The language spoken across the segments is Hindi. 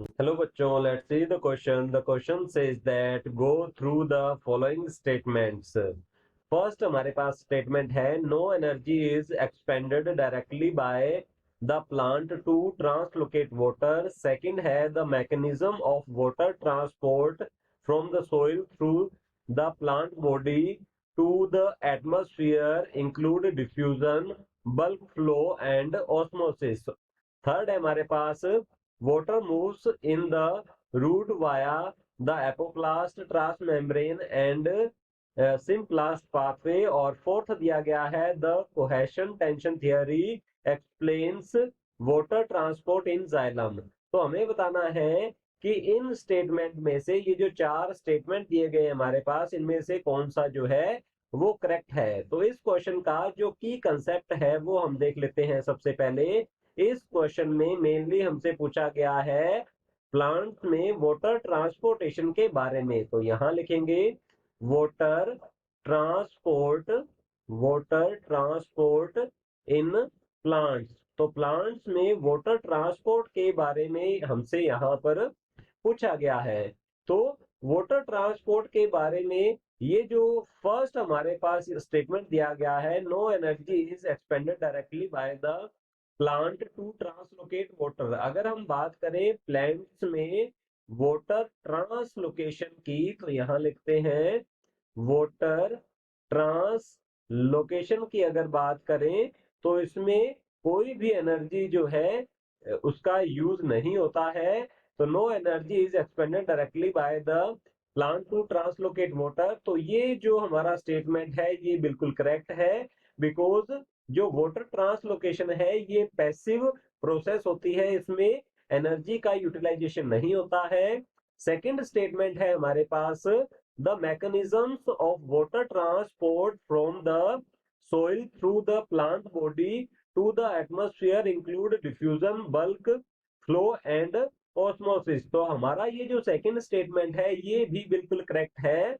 Hello बच्चों, let's see the question. The question says that go through the following statements. First हमारे पास statement है no energy is expended directly by the plant to translocate water. Second है the mechanism of water transport from the soil through the plant body to the atmosphere include diffusion, bulk flow and osmosis. Third है हमारे पास water moves in the root via the apoplast, transmembrane and symplast pathway. और फोर्थ दिया गया है the cohesion tension theory explains water transport in xylem. तो हमें बताना है कि इन स्टेटमेंट में से ये जो चार स्टेटमेंट दिए गए हमारे पास, इनमें से कौन सा जो है वो करेक्ट है। तो इस क्वेश्चन का जो की कंसेप्ट है वो हम देख लेते हैं। सबसे पहले इस क्वेश्चन में मेनली हमसे पूछा गया है प्लांट में वाटर ट्रांसपोर्टेशन के बारे में। तो यहां लिखेंगे water transport, water transport in plants. तो प्लांट्स में वाटर ट्रांसपोर्ट के बारे में हमसे यहाँ पर पूछा गया है। तो वाटर ट्रांसपोर्ट के बारे में ये जो फर्स्ट हमारे पास स्टेटमेंट दिया गया है, no energy is expended directly by the plant to translocate water. अगर हम बात करें प्लांट्स में वाटर ट्रांसलोकेशन की, तो यहाँ लिखते हैं वाटर ट्रांसलोकेशन की अगर बात करें तो इसमें कोई भी एनर्जी जो है उसका यूज नहीं होता है। तो no energy is expended directly by the plant to translocate water. तो ये जो हमारा स्टेटमेंट है ये बिल्कुल करेक्ट है, बिकॉज जो वाटर ट्रांसलोकेशन है ये पैसिव प्रोसेस होती है, इसमें एनर्जी का यूटिलाइजेशन नहीं होता है। सेकंड स्टेटमेंट है हमारे पास the mechanisms of water transport from the soil through the plant body to the atmosphere include diffusion, bulk flow and osmosis. तो हमारा ये जो सेकंड स्टेटमेंट है ये भी बिल्कुल करेक्ट है।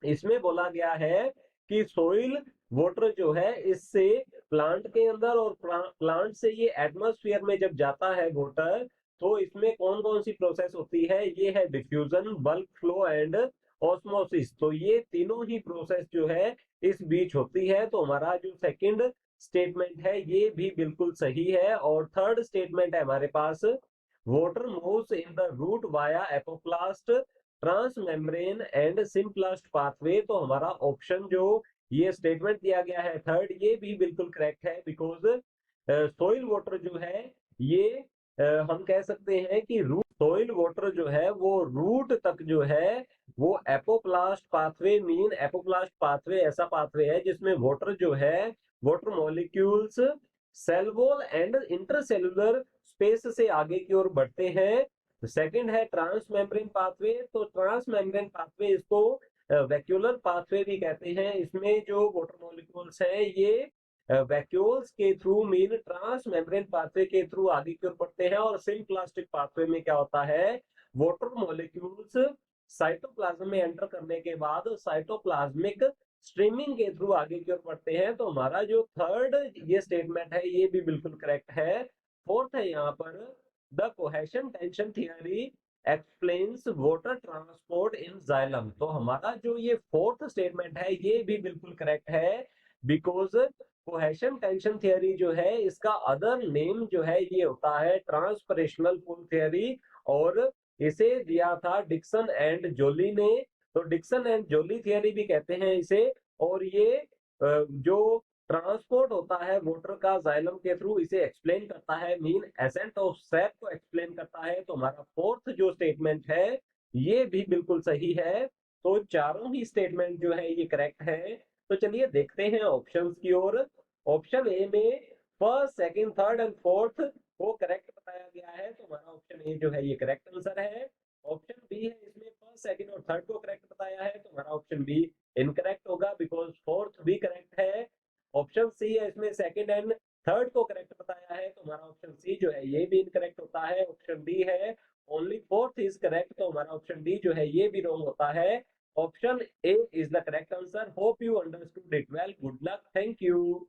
इसमें बोला गया है कि सोइल वाटर जो है इससे प्लांट के अंदर और प्लांट से ये एटमॉस्फेयर में जब जाता है वाटर, तो इसमें कौन कौन सी प्रोसेस होती है, ये है diffusion, bulk flow and osmosis. तो ये तीनों ही प्रोसेस जो है इस बीच होती है। तो हमारा जो सेकंड स्टेटमेंट है ये भी बिल्कुल सही है। और थर्ड स्टेटमेंट है हमारे पास water moves in the root via apoplast, transmembrane and symplast pathway. तो हमारा ऑप्शन जो ये स्टेटमेंट दिया गया है थर्ड, ये भी बिल्कुल करेक्ट है, बिकॉज सोइल वाटर जो है ये हम कह सकते हैं कि रूट सोइल वाटर जो है वो रूट तक जो है वो apoplast pathway, mean apoplast pathway ऐसा पाथवे है जिसमें वाटर जो है water molecules cell wall and intercellular space से आगे की ओर बढ़ते हैं। सेकंड है ट्रांस मेम्ब्रेन पाथवे। तो ट्रांस मेम्ब्रेन पाथवे इसको वैक्यूलर पाथवे भी कहते हैं। इसमें जो वाटर मॉलिक्यूल्स हैं ये वैक्यूल्स के through, mean trans membrane pathway के थ्रू आगे की ओर बढ़ते हैं। और सिम्प्लास्टिक पाथवे में क्या होता है, वाटर मॉलिक्यूल्स साइटोप्लाज्म में एंटर करने के बाद साइटोप्लाज्मिक स्ट्रीमिंग के थ्रू आगे की ओर बढ़ते हैं। तो हमारा जो थर्ड ये स्टेटमेंट है ये भी बिल्कुल करेक्ट है। फोर्थ है यहाँ पर the cohesion tension theory explains water transport in xylem. तो हमारा जो ये फोर्थ स्टेटमेंट है ये भी बिल्कुल करेक्ट है, बिकॉज कोहेशन टेंशन थियरी जो है इसका अदर नेम जो है ये होता है ट्रांसपरेशनल पुल थियरी। और इसे दिया था डिक्सन एंड जोली ने। तो डिक्सन एंड जोली थियरी भी कहते हैं इसे। और ये जो ट्रांसपोर्ट होता है वाटर का जाइलम के थ्रू, इसे एक्सप्लेन करता है, मीन एसेंट ऑफ सैप को एक्सप्लेन करता है। तो हमारा फोर्थ जो स्टेटमेंट है ये भी बिल्कुल सही है। तो चारों ही स्टेटमेंट जो है ये करेक्ट है। तो चलिए देखते हैं ऑप्शंस की ओर। ऑप्शन ए में first, second, third and fourth को करेक्ट बताया गया है। तो हमारा ऑप्शन ए जो है ये करेक्ट आंसर है। ऑप्शन बी है इसमें फर्स्ट, सेकंड और थर्ड को करेक्ट बताया है। तो हमारा ऑप्शन बी इनकरेक्ट होगा, बिकॉज फोर्थ भी करेक्ट है। ऑप्शन सी है इसमें सेकंड एंड थर्ड को करेक्ट बताया है। तो हमारा ऑप्शन सी जो है ये भी इनकरेक्ट होता है। ऑप्शन डी है ओनली फोर्थ इज करेक्ट। तो हमारा ऑप्शन डी जो है ये भी रॉन्ग होता है। Option A is the correct answer. Hope you understood it well. Good luck, thank you.